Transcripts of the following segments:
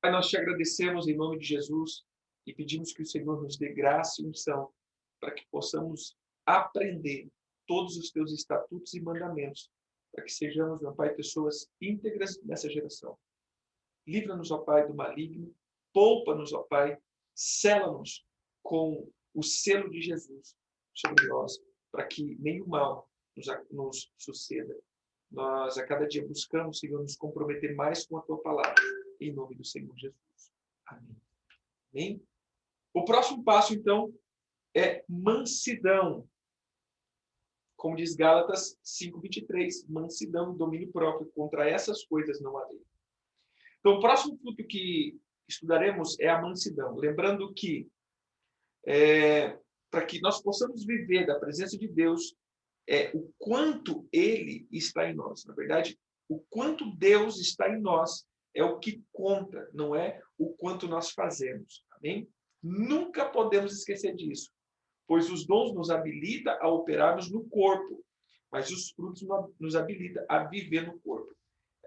Pai, nós te agradecemos em nome de Jesus e pedimos que o Senhor nos dê graça e unção para que possamos aprender todos os teus estatutos e mandamentos, para que sejamos, meu Pai, pessoas íntegras nessa geração. Livra-nos, ó Pai, do maligno, poupa-nos, ó Pai, sela-nos com o selo de Jesus sobre nós, para que nenhum mal nos suceda. Nós, a cada dia, buscamos, Senhor, nos comprometer mais com a Tua palavra, em nome do Senhor Jesus. Amém. Amém? O próximo passo, então, é mansidão. Como diz Gálatas 5:23, mansidão, domínio próprio, contra essas coisas não há lei. Então, o próximo fruto que estudaremos é a mansidão. Lembrando que, para que nós possamos viver da presença de Deus, o quanto Ele está em nós. Na verdade, o quanto Deus está em nós é o que conta, não é o quanto nós fazemos. Amém? Nunca podemos esquecer disso, pois os dons nos habilitam a operarmos no corpo, mas os frutos nos habilitam a viver no corpo.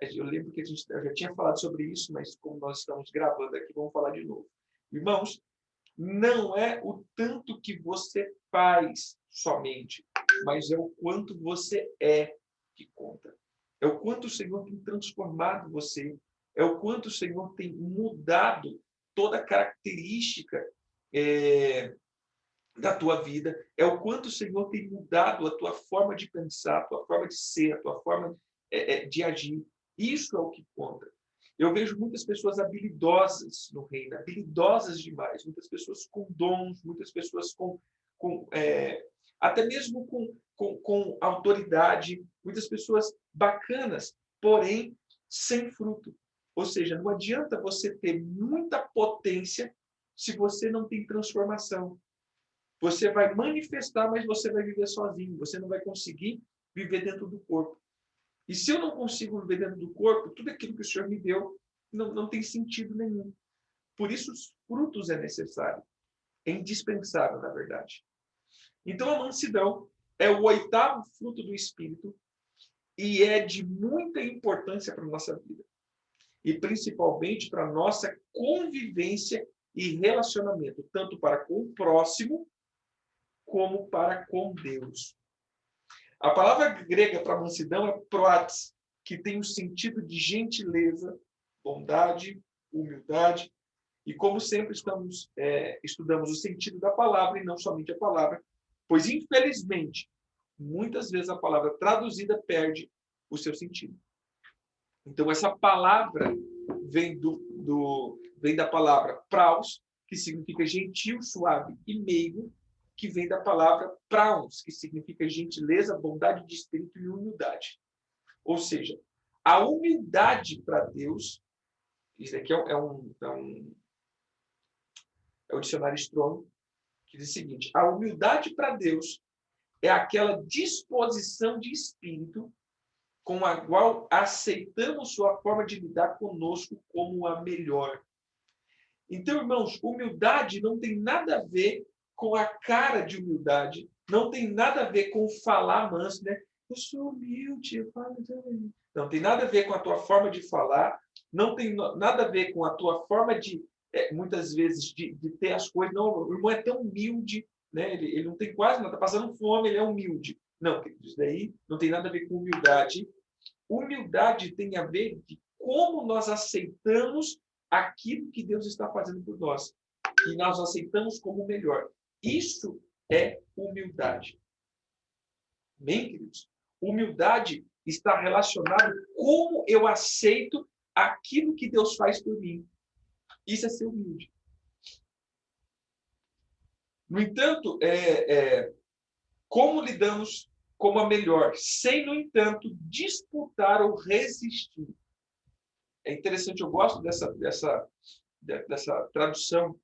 Eu lembro que eu já tinha falado sobre isso, mas como nós estamos gravando aqui, vamos falar de novo. Irmãos, não é o tanto que você faz somente, mas é o quanto você é que conta. É o quanto o Senhor tem transformado você, é o quanto o Senhor tem mudado toda a característica da tua vida, é o quanto o Senhor tem mudado a tua forma de pensar, a tua forma de ser, a tua forma de agir. Isso é o que conta. Eu vejo muitas pessoas habilidosas no reino, habilidosas demais, muitas pessoas com dons, muitas pessoas até mesmo com autoridade, muitas pessoas bacanas, porém sem fruto. Ou seja, não adianta você ter muita potência se você não tem transformação. Você vai manifestar, mas você vai viver sozinho. Você não vai conseguir viver dentro do corpo. E se eu não consigo viver dentro do corpo, tudo aquilo que o Senhor me deu não tem sentido nenhum. Por isso, os frutos é necessário. É indispensável, na verdade. Então, a mansidão é o 8º fruto do Espírito e é de muita importância para a nossa vida. E principalmente para a nossa convivência e relacionamento, tanto para com o próximo, como para com Deus. A palavra grega para mansidão é proates, que tem o sentido de gentileza, bondade, humildade. E como sempre estudamos o sentido da palavra e não somente a palavra, pois infelizmente, muitas vezes a palavra traduzida perde o seu sentido. Então essa palavra vem da palavra praus, que significa gentil, suave e meigo, que vem da palavra praus, que significa gentileza, bondade de espírito e humildade. Ou seja, a humildade para Deus, isso aqui é o dicionário Strong, que diz o seguinte: a humildade para Deus é aquela disposição de espírito com a qual aceitamos sua forma de lidar conosco como a melhor. Então, irmãos, humildade não tem nada a ver com a cara de humildade, não tem nada a ver com falar manso, né? Eu sou humilde, eu falo também. Não tem nada a ver com a tua forma de falar, não tem nada a ver com a tua forma de, muitas vezes, de ter as coisas. Não, o irmão é tão humilde, né? Ele não tem quase nada, está passando fome, ele é humilde. Não, isso daí não tem nada a ver com humildade. Humildade tem a ver de como nós aceitamos aquilo que Deus está fazendo por nós. E nós aceitamos como o melhor. Isso é humildade. Amém, queridos? Humildade está relacionada com como eu aceito aquilo que Deus faz por mim. Isso é ser humilde. No entanto, como lidamos como a melhor, sem, no entanto, disputar ou resistir. É interessante, eu gosto dessa tradução,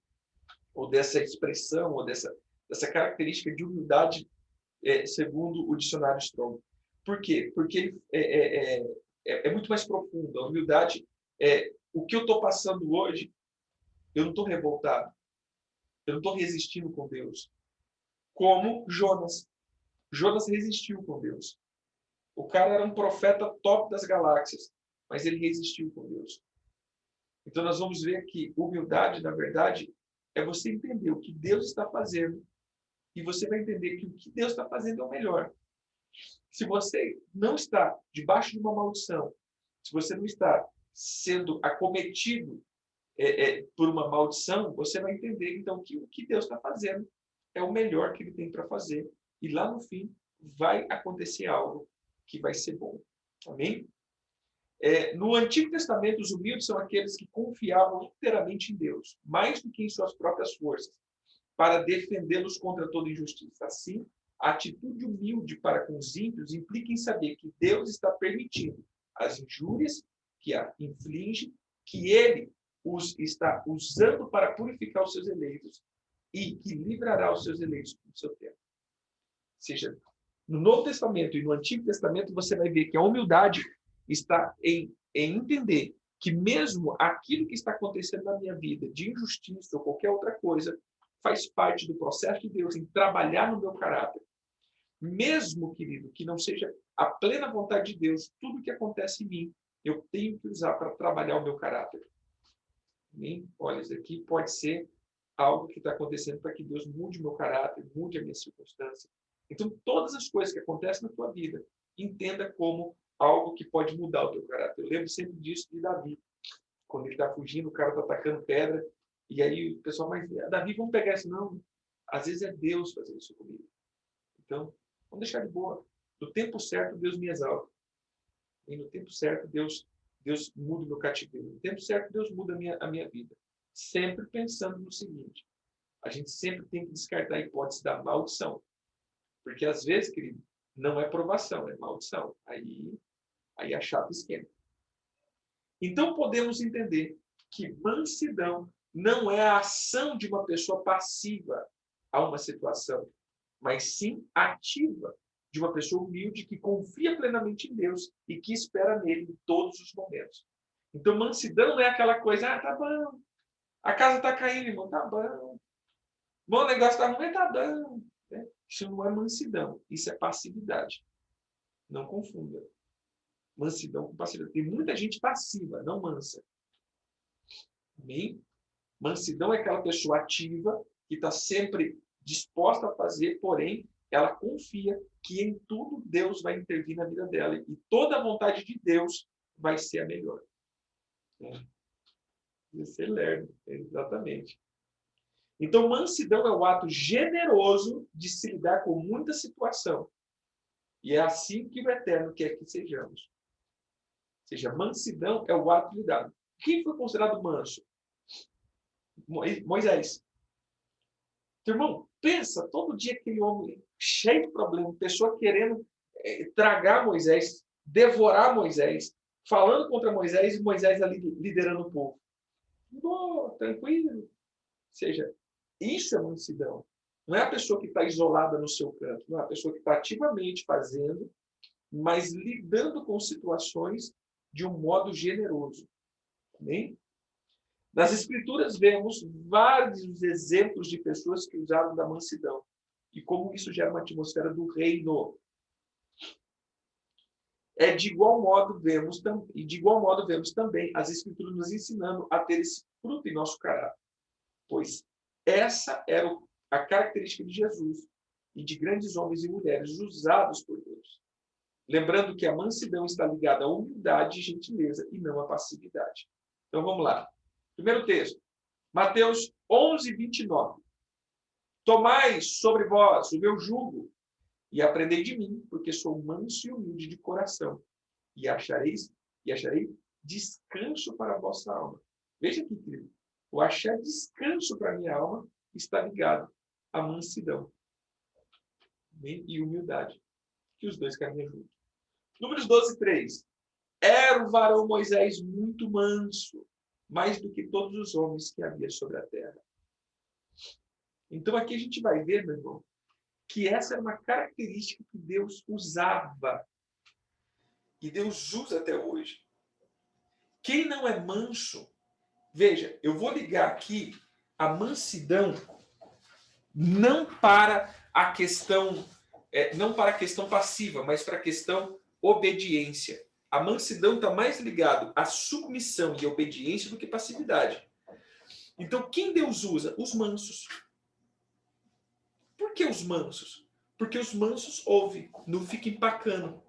ou dessa expressão, ou dessa característica de humildade, segundo o dicionário Strong. Por quê? Porque é muito mais profundo. A humildade o que eu estou passando hoje, eu não estou revoltado, eu não estou resistindo com Deus. Como Jonas. Jonas resistiu com Deus. O cara era um profeta top das galáxias, mas ele resistiu com Deus. Então, nós vamos ver que humildade, na verdade, é você entender o que Deus está fazendo e você vai entender que o que Deus está fazendo é o melhor. Se você não está debaixo de uma maldição, se você não está sendo acometido por uma maldição, você vai entender, então, que o que Deus está fazendo é o melhor que Ele tem para fazer. E lá no fim, vai acontecer algo que vai ser bom. Amém? No Antigo Testamento, os humildes são aqueles que confiavam inteiramente em Deus, mais do que em suas próprias forças, para defendê-los contra toda injustiça. Assim, a atitude humilde para com os ímpios implica em saber que Deus está permitindo as injúrias que a inflige, que Ele os está usando para purificar os seus eleitos e que livrará os seus eleitos do seu tempo. Ou seja, no Novo Testamento e no Antigo Testamento, você vai ver que a humildade está em entender que mesmo aquilo que está acontecendo na minha vida, de injustiça ou qualquer outra coisa, faz parte do processo de Deus em trabalhar no meu caráter. Mesmo, querido, que não seja a plena vontade de Deus, tudo que acontece em mim, eu tenho que usar para trabalhar o meu caráter. Amém? Olha, isso aqui pode ser algo que está acontecendo para que Deus mude o meu caráter, mude a minha circunstância. Então, todas as coisas que acontecem na tua vida, entenda como algo que pode mudar o teu caráter. Eu lembro sempre disso de Davi. Quando ele está fugindo, o cara está atacando pedra, e aí o pessoal, mas Davi, vamos pegar isso. Não, às vezes é Deus fazendo isso comigo. Então, vamos deixar de boa. No tempo certo, Deus me exalta. E no tempo certo, Deus muda o meu cativeiro. No tempo certo, Deus muda a minha vida. Sempre pensando no seguinte, a gente sempre tem que descartar a hipótese da maldição. Porque às vezes, querido, não é provação, é maldição. Aí é chato esquema. Então podemos entender que mansidão não é a ação de uma pessoa passiva a uma situação, mas sim ativa de uma pessoa humilde que confia plenamente em Deus e que espera nele em todos os momentos. Então mansidão não é aquela coisa, tá bom, a casa tá caindo, irmão, tá bom. Bom, o negócio tá ruim, tá bom. Isso não é mansidão, isso é passividade. Não confunda. Mansidão com passividade. Tem muita gente passiva, não mansa. Amém? Mansidão é aquela pessoa ativa, que está sempre disposta a fazer, porém, ela confia que em tudo Deus vai intervir na vida dela. E toda a vontade de Deus vai ser a melhor. Vai ser lerdo, exatamente. Então, mansidão é o ato generoso de se lidar com muita situação. E é assim que o Eterno quer que sejamos. Ou seja, mansidão é o ato de lidar. Quem foi considerado manso? Moisés. Irmão, pensa, todo dia aquele homem cheio de problemas, pessoa querendo tragar Moisés, devorar Moisés, falando contra Moisés e Moisés ali liderando o povo. Tranquilo. Ou seja, isso é mansidão. Não é a pessoa que está isolada no seu canto, não é a pessoa que está ativamente fazendo, mas lidando com situações de um modo generoso. Amém? Nas Escrituras vemos vários exemplos de pessoas que usaram da mansidão e como isso gera uma atmosfera do reino. De igual modo vemos também as Escrituras nos ensinando a ter esse fruto em nosso caráter, pois essa era a característica de Jesus e de grandes homens e mulheres usados por Deus. Lembrando que a mansidão está ligada à humildade e gentileza e não à passividade. Então vamos lá. Primeiro texto, Mateus 11, 29. Tomai sobre vós o meu jugo e aprendei de mim, porque sou manso e humilde de coração, e acharei descanso para a vossa alma. Veja aqui, querido. O achar descanso para a minha alma está ligado à mansidão e humildade, que os dois caminham juntos. Números 12, 3. Era o varão Moisés muito manso, mais do que todos os homens que havia sobre a terra. Então aqui a gente vai ver, meu irmão, que essa era uma característica que Deus usava. E Deus usa até hoje. Quem não é manso, veja, eu vou ligar aqui a mansidão não para a questão passiva, mas para a questão obediência. A mansidão está mais ligado à submissão e à obediência do que passividade. Então, quem Deus usa? Os mansos. Por que os mansos? Porque os mansos ouvem, não fica empacando.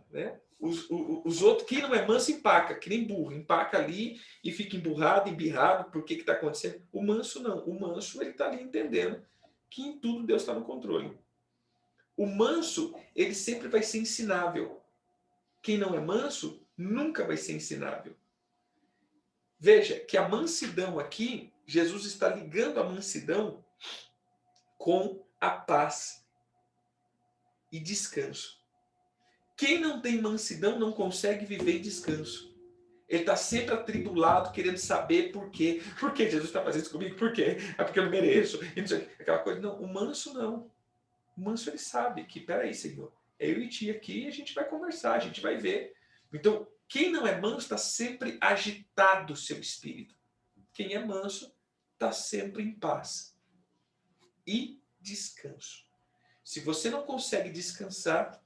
Né? Os outros, quem não é manso, empaca, que nem burro. Empaca ali e fica emburrado, embirrado, por que está acontecendo? O manso não. O manso, ele está ali entendendo que em tudo Deus está no controle. O manso, ele sempre vai ser ensinável. Quem não é manso, nunca vai ser ensinável. Veja que a mansidão aqui, Jesus está ligando a mansidão com a paz e descanso. Quem não tem mansidão não consegue viver em descanso. Ele está sempre atribulado, querendo saber por quê. Por que Jesus está fazendo isso comigo? Por quê? É porque eu não mereço. E não sei, aquela coisa. Não, o manso não. O manso, ele sabe que, peraí, Senhor, é eu e ti aqui e a gente vai conversar, a gente vai ver. Então, quem não é manso está sempre agitado o seu espírito. Quem é manso está sempre em paz e descanso. Se você não consegue descansar,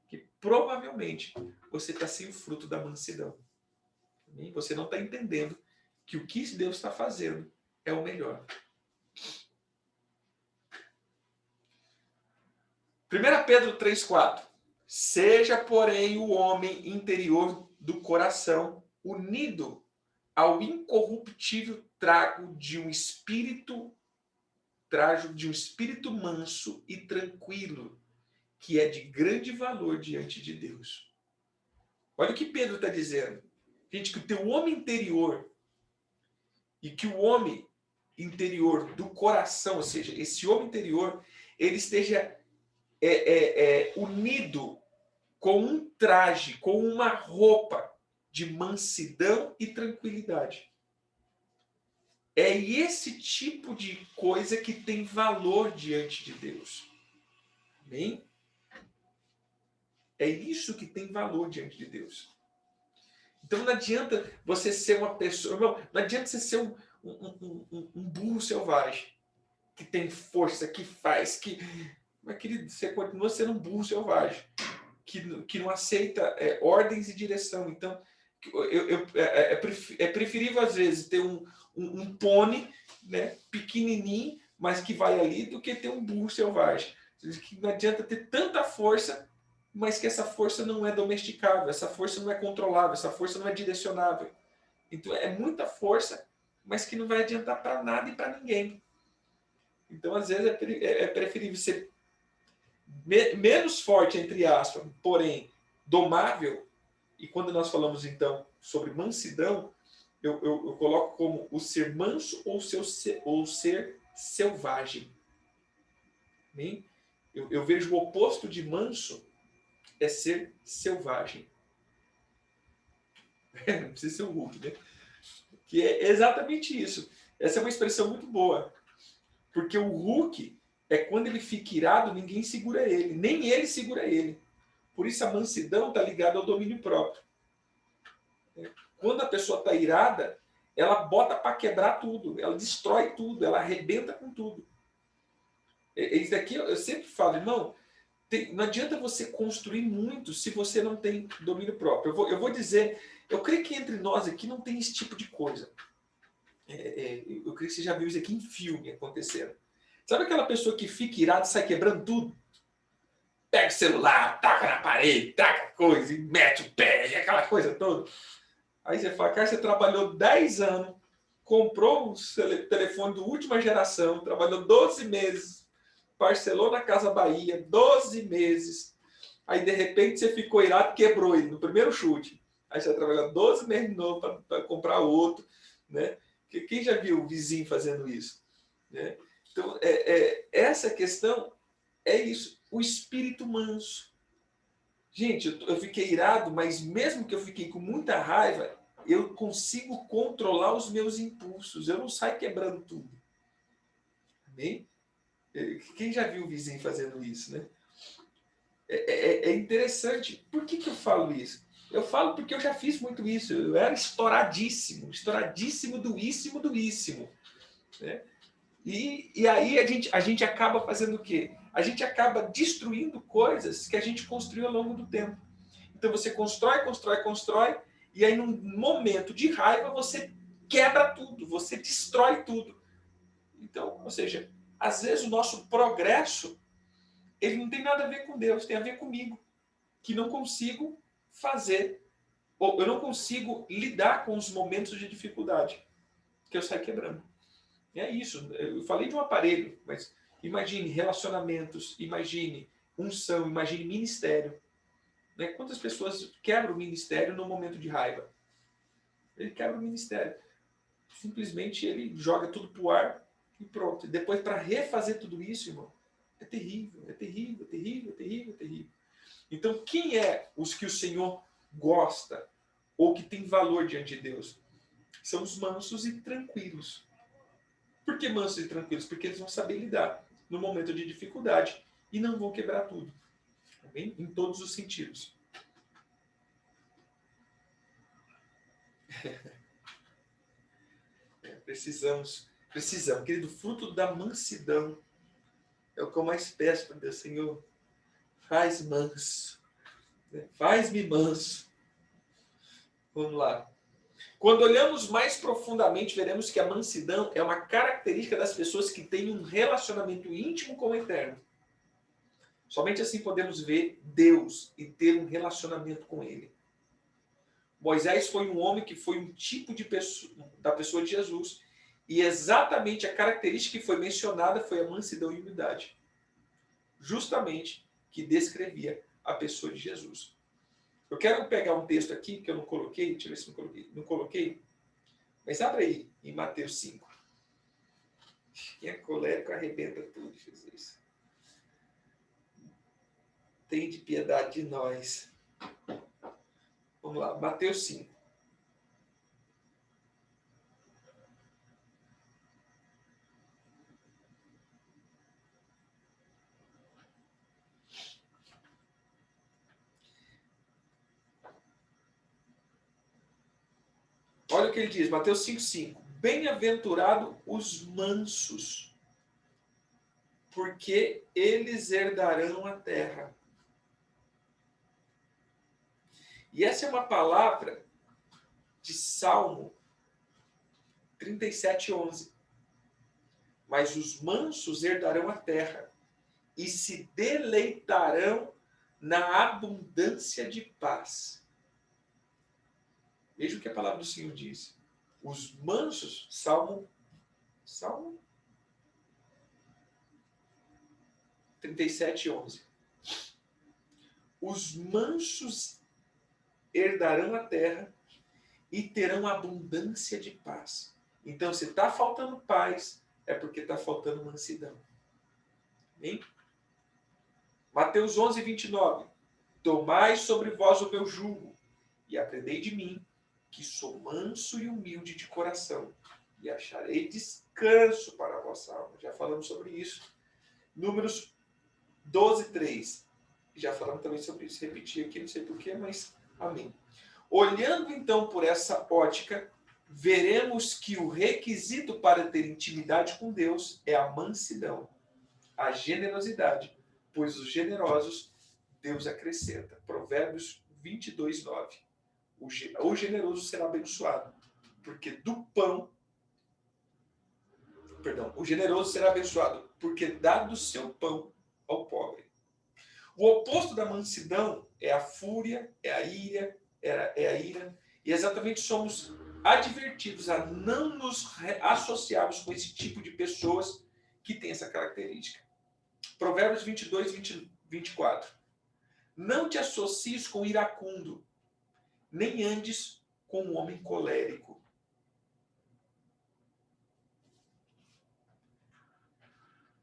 que provavelmente você está sem o fruto da mansidão. E você não está entendendo que o que Deus está fazendo é o melhor. 1 Pedro 3,4. Seja, porém, o homem interior do coração unido ao incorruptível trago de um espírito manso e tranquilo, que é de grande valor diante de Deus. Olha o que Pedro está dizendo. Gente, que o teu homem interior e que o homem interior do coração, ou seja, esse homem interior, ele esteja unido com um traje, com uma roupa de mansidão e tranquilidade. É esse tipo de coisa que tem valor diante de Deus. Amém? É isso que tem valor diante de Deus. Então não adianta você ser uma pessoa... Não adianta você ser um burro selvagem, que tem força, que faz, que... Mas, querido, você continua sendo um burro selvagem, que não aceita ordens e direção. Então, é preferível, às vezes, ter um pônei, né, pequenininho, mas que vai ali, do que ter um burro selvagem. Que não adianta ter tanta força, mas que essa força não é domesticável, essa força não é controlável, essa força não é direcionável. Então, é muita força, mas que não vai adiantar para nada e para ninguém. Então, às vezes, é preferível ser menos forte, entre aspas, porém domável. E quando nós falamos, então, sobre mansidão, eu coloco como o ser manso ou ser selvagem. Bem? Eu vejo o oposto de manso é ser selvagem. Não precisa ser um Hulk, né? Que é exatamente isso. Essa é uma expressão muito boa. Porque o Hulk é quando ele fica irado, ninguém segura ele. Nem ele segura ele. Por isso a mansidão está ligada ao domínio próprio. Quando a pessoa está irada, ela bota para quebrar tudo. Ela destrói tudo. Ela arrebenta com tudo. Isso daqui eu sempre falo, irmão, não adianta você construir muito se você não tem domínio próprio. Eu vou dizer, eu creio que entre nós aqui não tem esse tipo de coisa. Eu creio que você já viu isso aqui em filme acontecendo. Sabe aquela pessoa que fica irada e sai quebrando tudo? Pega o celular, taca na parede, taca coisa e mete o pé, e aquela coisa toda. Aí você fala, cara, você trabalhou 10 anos, comprou um telefone de última geração, trabalhou 12 meses, parcelou na Casa Bahia, 12 meses. Aí, de repente, você ficou irado e quebrou ele no primeiro chute. Aí você vai trabalhar 12 meses de novo para comprar outro. Né? Quem já viu o vizinho fazendo isso? Né? Então, essa questão é isso. O espírito manso. Gente, eu fiquei irado, mas mesmo que eu fiquei com muita raiva, eu consigo controlar os meus impulsos. Eu não saio quebrando tudo. Amém? Quem já viu o vizinho fazendo isso, né? É interessante. Por que eu falo isso? Eu falo porque eu já fiz muito isso. Eu era estouradíssimo doíssimo. Né? E aí a gente acaba fazendo o quê? A gente acaba destruindo coisas que a gente construiu ao longo do tempo. Então você constrói, constrói, constrói, e aí num momento de raiva você quebra tudo, você destrói tudo. Então, ou seja, às vezes o nosso progresso, ele não tem nada a ver com Deus, tem a ver comigo, que não consigo fazer, ou eu não consigo lidar com os momentos de dificuldade, que eu saio quebrando. E é isso, eu falei de um aparelho, mas imagine relacionamentos, imagine unção, imagine ministério. Né? Quantas pessoas quebram o ministério no momento de raiva? Ele quebra o ministério. Simplesmente ele joga tudo pro ar e pronto. E depois, para refazer tudo isso, irmão, é terrível, é terrível, é terrível, é terrível, é terrível. Então, quem é os que o Senhor gosta ou que tem valor diante de Deus? São os mansos e tranquilos. Por que mansos e tranquilos? Porque eles vão saber lidar no momento de dificuldade e não vão quebrar tudo. Tá bem? Em todos os sentidos. Precisamos, querido, fruto da mansidão é o que eu mais peço para Deus, Senhor. Faz manso, né? Faz-me manso. Vamos lá. Quando olhamos mais profundamente, veremos que a mansidão é uma característica das pessoas que têm um relacionamento íntimo com o Eterno. Somente assim podemos ver Deus e ter um relacionamento com Ele. Moisés foi um homem que foi um tipo de pessoa, da pessoa de Jesus. E exatamente a característica que foi mencionada foi a mansidão e humildade. Justamente que descrevia a pessoa de Jesus. Eu quero pegar um texto aqui que eu não coloquei, deixa eu ver se não coloquei. Não coloquei, mas abre aí em Mateus 5. Quem é colérico arrebenta tudo, Jesus. Tem de piedade de nós. Vamos lá, Mateus 5. Olha o que ele diz, Mateus 5,5. Bem-aventurado os mansos, porque eles herdarão a terra. E essa é uma palavra de Salmo 37:11. Mas os mansos herdarão a terra e se deleitarão na abundância de paz. Veja o que a palavra do Senhor diz. Os mansos, Salmo 37:11. Os mansos herdarão a terra e terão abundância de paz. Então, se está faltando paz, é porque está faltando mansidão. Amém? Mateus 11:29. Tomai sobre vós o meu jugo e aprendei de mim, que sou manso e humilde de coração, e acharei descanso para a vossa alma. Já falamos sobre isso. Números 12:3. Já falamos também sobre isso. Repeti aqui, não sei porquê, mas amém. Olhando então por essa ótica, veremos que o requisito para ter intimidade com Deus é a mansidão, a generosidade, pois os generosos Deus acrescenta. Provérbios 22:9. O generoso será abençoado, porque do pão, o generoso será abençoado, porque dá do seu pão ao pobre. O oposto da mansidão é a fúria, é a ira, e exatamente somos advertidos a não nos associarmos com esse tipo de pessoas que tem essa característica. Provérbios 22:24. Não te associes com iracundo, nem andes com um homem colérico.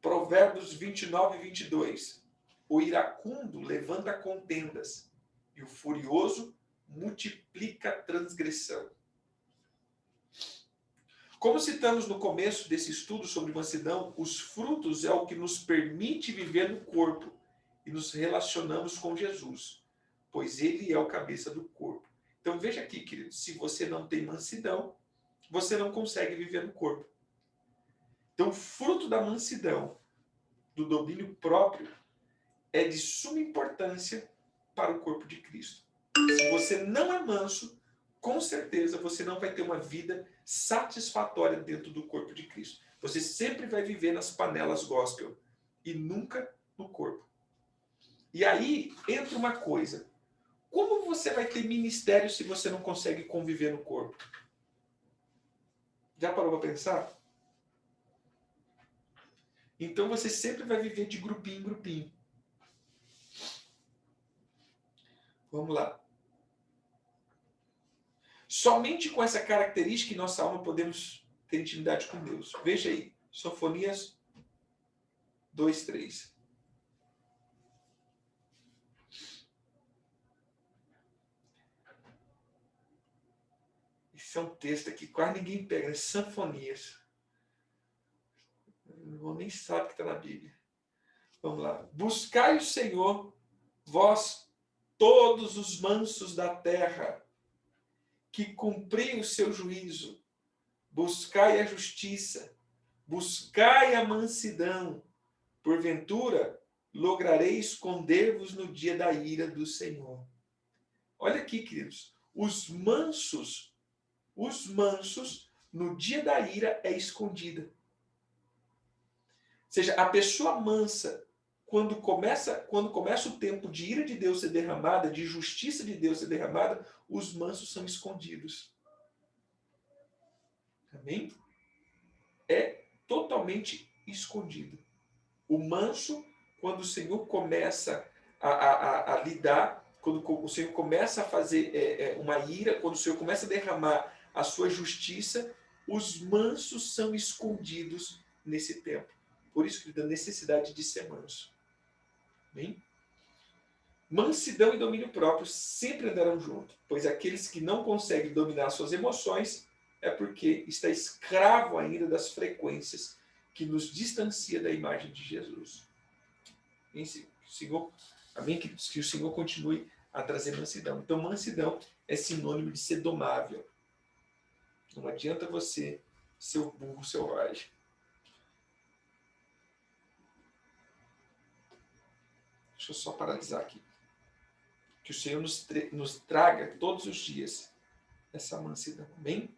Provérbios 29:22. O iracundo levanta contendas, e o furioso multiplica a transgressão. Como citamos no começo desse estudo sobre mansidão, os frutos é o que nos permite viver no corpo e nos relacionamos com Jesus, pois ele é o cabeça do corpo. Então veja aqui, querido, se você não tem mansidão, você não consegue viver no corpo. Então o fruto da mansidão, do domínio próprio, é de suma importância para o corpo de Cristo. Se você não é manso, com certeza você não vai ter uma vida satisfatória dentro do corpo de Cristo. Você sempre vai viver nas panelas gospel e nunca no corpo. E aí entra uma coisa. Como você vai ter ministério se você não consegue conviver no corpo? Já parou para pensar? Então você sempre vai viver de grupinho em grupinho. Vamos lá. Somente com essa característica em nossa alma podemos ter intimidade com Deus. Veja aí, Sofonias 2:3. Esse é um texto aqui, quase ninguém pega, né? Sanfonias. Não nem sabe que está na Bíblia. Vamos lá. Buscai o Senhor, vós todos os mansos da terra, que cumpri o seu juízo. Buscai a justiça, buscai a mansidão. Porventura, lograreis esconder-vos no dia da ira do Senhor. Olha aqui, queridos. Os mansos, no dia da ira é escondida. Ou seja, a pessoa mansa, quando começa o tempo de ira de Deus ser derramada, de justiça de Deus ser derramada, os mansos são escondidos. Amém? É totalmente escondido. O manso, quando o Senhor começa a lidar, quando o Senhor começa a fazer uma ira, quando o Senhor começa a derramar a sua justiça, os mansos são escondidos nesse tempo. Por isso que da necessidade de ser manso. Bem? Mansidão e domínio próprio sempre andarão juntos, pois aqueles que não conseguem dominar suas emoções é porque está escravo ainda das frequências que nos distancia da imagem de Jesus. Senhor, amém, queridos? Que o Senhor continue a trazer mansidão. Então, mansidão é sinônimo de ser domável. Não adianta você ser o burro selvagem. Deixa eu só paralisar aqui. Que o Senhor nos traga todos os dias essa mansidão. Amém?